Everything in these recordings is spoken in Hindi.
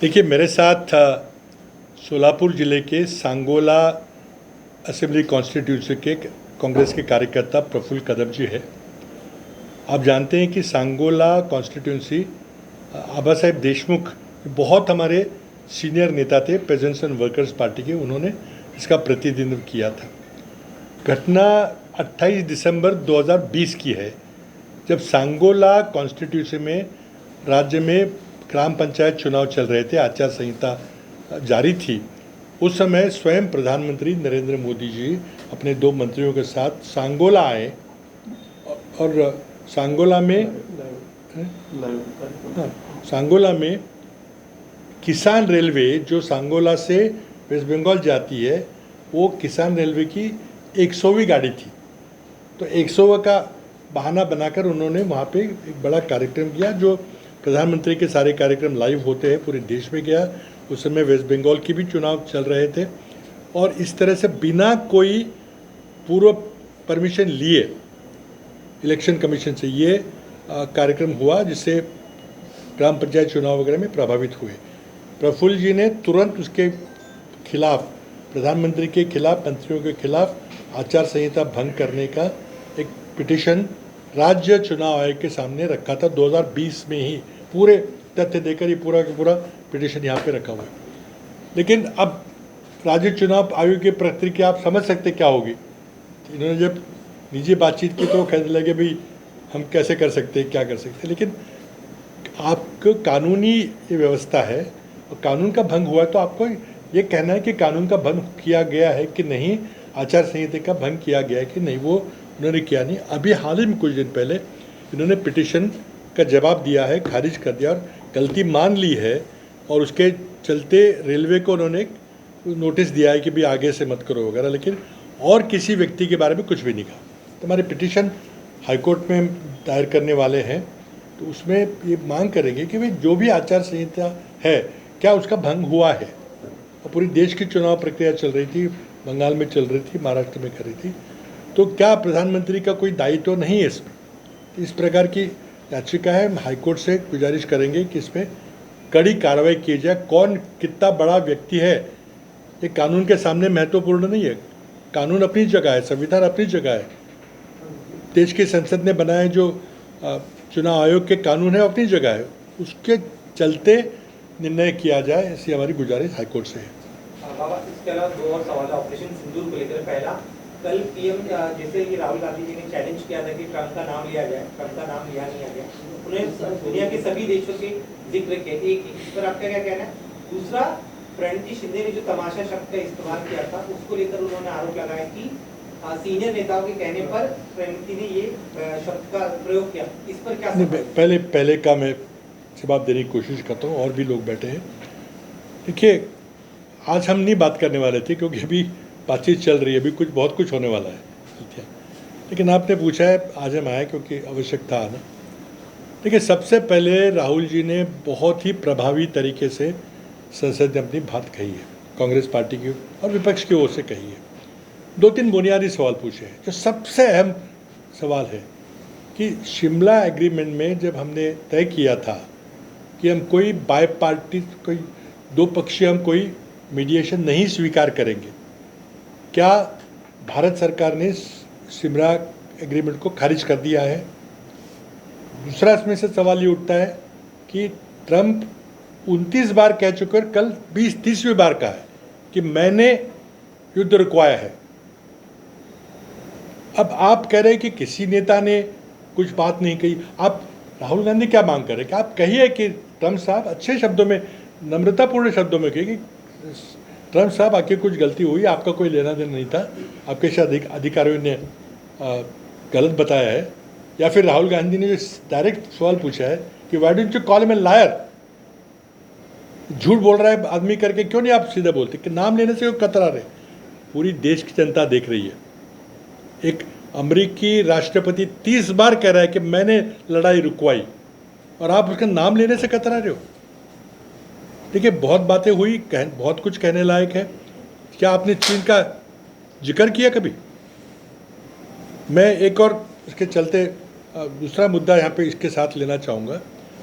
देखिए, मेरे साथ सोलापुर ज़िले के सांगोला असेंबली कॉन्स्टिट्यूंसी के कांग्रेस के कार्यकर्ता प्रफुल्ल कदम जी है। आप जानते हैं कि सांगोला कॉन्स्टिट्यूंसी आबा साहेब देशमुख बहुत हमारे सीनियर नेता थे, पेजेंट्स एंड वर्कर्स पार्टी के, उन्होंने इसका प्रतिनिधित्व किया था। घटना 28 दिसंबर 2020 की है, जब सांगोला कॉन्स्टिट्यूंसी में राज्य में ग्राम पंचायत चुनाव चल रहे थे, आचार संहिता जारी थी। उस समय स्वयं प्रधानमंत्री नरेंद्र मोदी जी अपने 2 मंत्रियों के साथ सांगोला आए और सांगोला में किसान रेलवे जो सांगोला से वेस्ट बंगाल जाती है, वो किसान रेलवे की 100वीं गाड़ी थी। तो 100वां का बहाना बनाकर उन्होंने वहाँ पे एक बड़ा कार्यक्रम किया, जो प्रधानमंत्री के सारे कार्यक्रम लाइव होते हैं, पूरे देश में गया। उस समय वेस्ट बंगाल की भी चुनाव चल रहे थे और इस तरह से बिना कोई पूर्व परमिशन लिए इलेक्शन कमीशन से ये कार्यक्रम हुआ, जिससे ग्राम पंचायत चुनाव वगैरह में प्रभावित हुए। प्रफुल्ल जी ने तुरंत उसके खिलाफ, प्रधानमंत्री के खिलाफ, मंत्रियों के खिलाफ आचार संहिता भंग करने का एक पिटीशन राज्य चुनाव आयोग के सामने रखा था। 2020 में ही पूरे तथ्य देकर ये पूरा का पूरा पिटीशन यहाँ पे रखा हुआ है। लेकिन अब राज्य चुनाव आयोग की प्रतिक्रिया आप समझ सकते क्या होगी। इन्होंने जब निजी बातचीत की तो कहने लगे भाई हम कैसे कर सकते हैं, क्या कर सकते हैं। लेकिन आपको कानूनी ये व्यवस्था है और कानून का भंग हुआ, तो आपको ये कहना है कि कानून का भंग किया गया है कि नहीं, आचार संहिता का भंग किया गया है कि नहीं, वो उन्होंने किया नहीं। अभी हाल ही में कुछ दिन पहले इन्होंने पिटीशन का जवाब दिया है, खारिज कर दिया और गलती मान ली है, और उसके चलते रेलवे को उन्होंने नोटिस दिया है कि भाई आगे से मत करो वगैरह, लेकिन और किसी व्यक्ति के बारे में कुछ भी नहीं कहा। तो हमारे पिटीशन हाईकोर्ट में दायर करने वाले हैं, तो उसमें ये मांग करेंगे कि भाई जो भी आचार संहिता है क्या उसका भंग हुआ है। और पूरी देश की चुनाव प्रक्रिया चल रही थी, बंगाल में चल रही थी, महाराष्ट्र में कर रही थी, तो क्या प्रधानमंत्री का कोई दायित्व तो नहीं है इसमें। इस प्रकार की याचिका है। हम हाईकोर्ट से गुजारिश करेंगे कि इसमें कड़ी कार्रवाई की जाए। कौन कितना बड़ा व्यक्ति है ये कानून के सामने महत्वपूर्ण नहीं है। कानून अपनी जगह है, संविधान अपनी जगह है, देश की संसद ने बनाए जो चुनाव आयोग के कानून है अपनी जगह है, उसके चलते निर्णय किया जाए, ऐसी हमारी गुजारिश हाईकोर्ट से है। बाबा, इसके अलावा 2 और सवाल ऑपरेशन सिंदूर को लेकर। पहला, कल पीएम जैसे कि राहुल गांधी जी ने चैलेंज किया था कि ट्रंप का नाम लिया जाए, ट्रंप का नाम लिया नहीं गया, उन्हें दुनिया के सभी देशों के जिक्र किए। एक इस पर आपका क्या कहना है? दूसरा, प्रणजी शिंदे ने जो तमाशा शब्द का इस्तेमाल किया था, उसको लेकर उन्होंने आरोप लगाया कि सीनियर नेताओं के कहने पर प्रणजी ने ये शब्द का प्रयोग किया। इस पर क्या? पहले का मैं जवाब देने की कोशिश करता हूँ, और भी लोग बैठे हैं। देखिए, आज हम नहीं बात करने वाले थे क्योंकि अभी बातचीत चल रही है, अभी बहुत कुछ होने वाला है। लेकिन आपने पूछा है, आज हम आए क्योंकि आवश्यकता आना। देखिए, सबसे पहले राहुल जी ने बहुत ही प्रभावी तरीके से संसद में अपनी बात कही है, कांग्रेस पार्टी की और विपक्ष की ओर से कही है। 2-3 बुनियादी सवाल पूछे हैं। जो सबसे अहम सवाल है कि शिमला एग्रीमेंट में जब हमने तय किया था कि हम कोई बाय पार्टी, कोई 2 पक्षीय, हम कोई मीडिएशन नहीं स्वीकार करेंगे, क्या भारत सरकार ने शिमला एग्रीमेंट को खारिज कर दिया है? दूसरा इसमें से सवाल ये उठता है कि ट्रंप 29 बार कह चुके, कल 20-30वीं बार कहा है कि मैंने युद्ध रुकवाया है। अब आप कह रहे हैं कि किसी नेता ने कुछ बात नहीं कही। आप, राहुल गांधी क्या मांग कर रहे हैं कि आप कहिए कि ट्रंप साहब अच्छे शब्दों में, नम्रतापूर्ण शब्दों में कहिए कि ट्रंप साहब आपकी कुछ गलती हुई, आपका कोई लेना देना नहीं था, आपके शायद अधिकारियों ने गलत बताया है। या फिर राहुल गांधी ने जो डायरेक्ट सवाल पूछा है कि why don't you call him a lawyer, झूठ बोल रहा है आदमी करके क्यों नहीं आप सीधा बोलते, कि नाम लेने से वो कतरा रहे। पूरी देश की जनता देख रही है। एक अमेरिकी राष्ट्रपति 30 बार कह रहा है कि मैंने लड़ाई रुकवाई, और आप उसका नाम लेने से कतरा रहे हो। देखिए, बहुत बातें हुई, बहुत कुछ कहने लायक है। क्या आपने चीन का जिक्र किया कभी? मैं एक और इसके चलते दूसरा मुद्दा यहाँ पे इसके साथ लेना चाहूँगा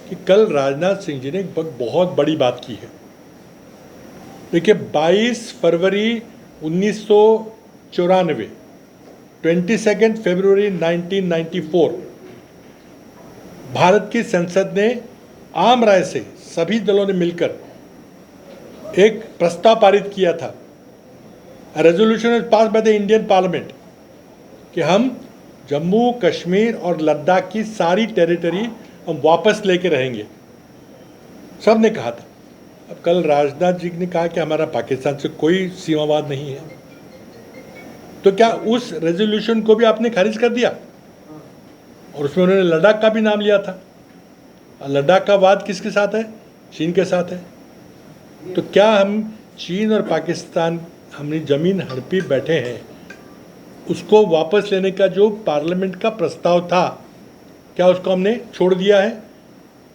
कि कल राजनाथ सिंह जी ने एक बहुत बड़ी बात की है। देखिए 22 फरवरी 1994, 22 फरवरी 1994 भारत की संसद ने आम राय से सभी दलों ने मिलकर एक प्रस्ताव पारित किया था, resolution pass by the Indian parliament, कि हम जम्मू कश्मीर और लद्दाख की सारी टेरिटरी हम वापस लेके रहेंगे। सब ने कहा था। अब कल राजनाथ जी ने कहा कि हमारा पाकिस्तान से कोई सीमावाद नहीं है, तो क्या उस रेजोल्यूशन को भी आपने खारिज कर दिया? और उसमें उन्होंने लद्दाख का भी नाम लिया था। लद्दाख का वाद किसके साथ है? चीन के साथ है। तो क्या हम चीन और पाकिस्तान हमने ज़मीन हड़पी बैठे हैं, उसको वापस लेने का जो पार्लियामेंट का प्रस्ताव था, क्या उसको हमने छोड़ दिया है?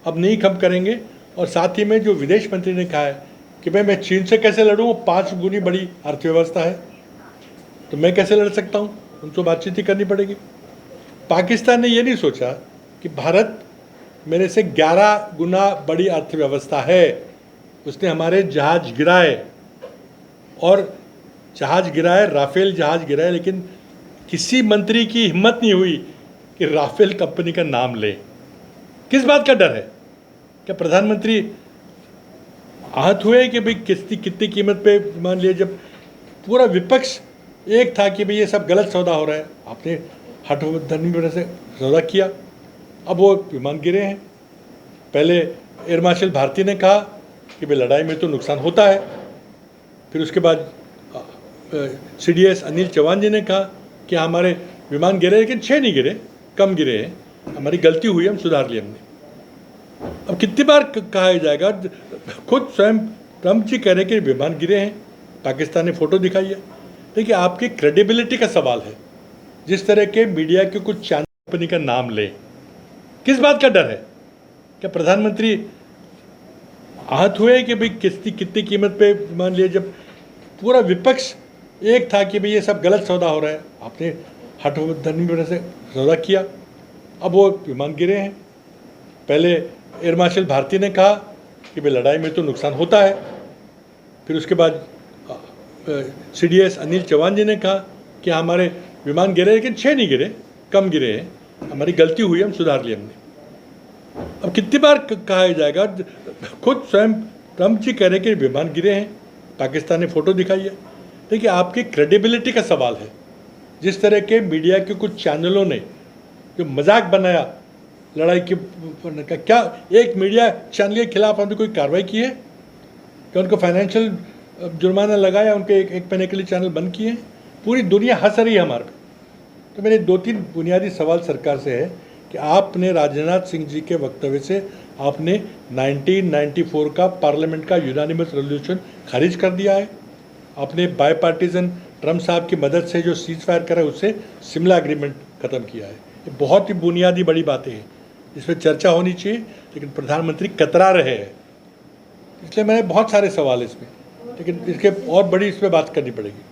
अब नहीं हम करेंगे। और साथ ही में जो विदेश मंत्री ने कहा है कि भाई मैं चीन से कैसे लड़ूँ, वो 5 गुनी बड़ी अर्थव्यवस्था है, तो मैं कैसे लड़ सकता हूँ? उनको बातचीत ही करनी पड़ेगी। पाकिस्तान ने ये नहीं सोचा कि भारत मेरे से 11 गुना बड़ी अर्थव्यवस्था है। उसने हमारे जहाज गिराए, और जहाज गिराए, राफेल जहाज गिराए, लेकिन किसी मंत्री की हिम्मत नहीं हुई कि राफेल कंपनी का नाम ले। किस बात का डर है? क्या प्रधानमंत्री आहत हुए कि भाई कितनी कीमत पे मान लिया? जब पूरा विपक्ष एक था कि भाई ये सब गलत सौदा हो रहा है, आपने हठधर्मी वजह से सौदा किया, अब वो विमान गिरे हैं। पहले एयर मार्शल भारती ने कहा कि भाई लड़ाई में तो नुकसान होता है, फिर उसके बाद CDS अनिल चौहान जी ने कहा कि हमारे विमान गिरे, लेकिन 6 नहीं गिरे, कम गिरे हैं, हमारी गलती हुई, हम सुधार लिया हमने। अब कितनी बार कहा जाएगा? खुद स्वयं ट्रम्प जी कह रहे कि विमान गिरे हैं, पाकिस्तान ने फोटो दिखाई है। देखिए आपकी क्रेडिबिलिटी का सवाल है। जिस तरह के मीडिया के कुछ चैनल कंपनी का नाम ले, किस बात का डर है? क्या प्रधानमंत्री आहत हुए कि भाई कितनी कीमत पे मान लिया? जब पूरा विपक्ष एक था कि भाई ये सब गलत सौदा हो रहा है, आपने हठधर्मी वजह से सौदा किया, अब वो विमान गिरे हैं। पहले एयर मार्शल भारती ने कहा कि भाई लड़ाई में तो नुकसान होता है, फिर उसके बाद CDS अनिल चौहान जी ने कहा कि हमारे विमान गिरे, लेकिन 6 नहीं गिरे, कम गिरे हैं, हमारी गलती हुई, हम सुधार लिया हमने। अब कितनी बार कहा जाएगा? खुद स्वयं ट्रम्प जी कह रहे कि विमान गिरे हैं, पाकिस्तान ने फोटो दिखाई है। देखिए आपकी क्रेडिबिलिटी का सवाल है। जिस तरह के मीडिया के कुछ चैनलों ने जो मजाक बनाया लड़ाई के का, क्या एक मीडिया चैनल के खिलाफ हमने कोई कार्रवाई की है? क्या उनको फाइनेंशियल जुर्माना लगाया, उनके एक महीने के लिए चैनल बंद किए? पूरी दुनिया हंस रही है हमारे पे। तो मेरे 2-3 बुनियादी सवाल सरकार से है कि आपने राजनाथ सिंह जी के वक्तव्य से आपने 1994 का पार्लियामेंट का यूनानिमस रेजोल्यूशन खारिज कर दिया है। आपने बायपार्टीजन ट्रम्प साहब की मदद से जो सीज फायर करा उससे शिमला एग्रीमेंट ख़त्म किया है। ये बहुत ही बुनियादी बड़ी बातें हैं, इस पर चर्चा होनी चाहिए, लेकिन प्रधानमंत्री कतरा रहे हैं। इसलिए मैंने बहुत सारे सवाल इसमें, लेकिन इसके और बड़ी इस पर बात करनी पड़ेगी।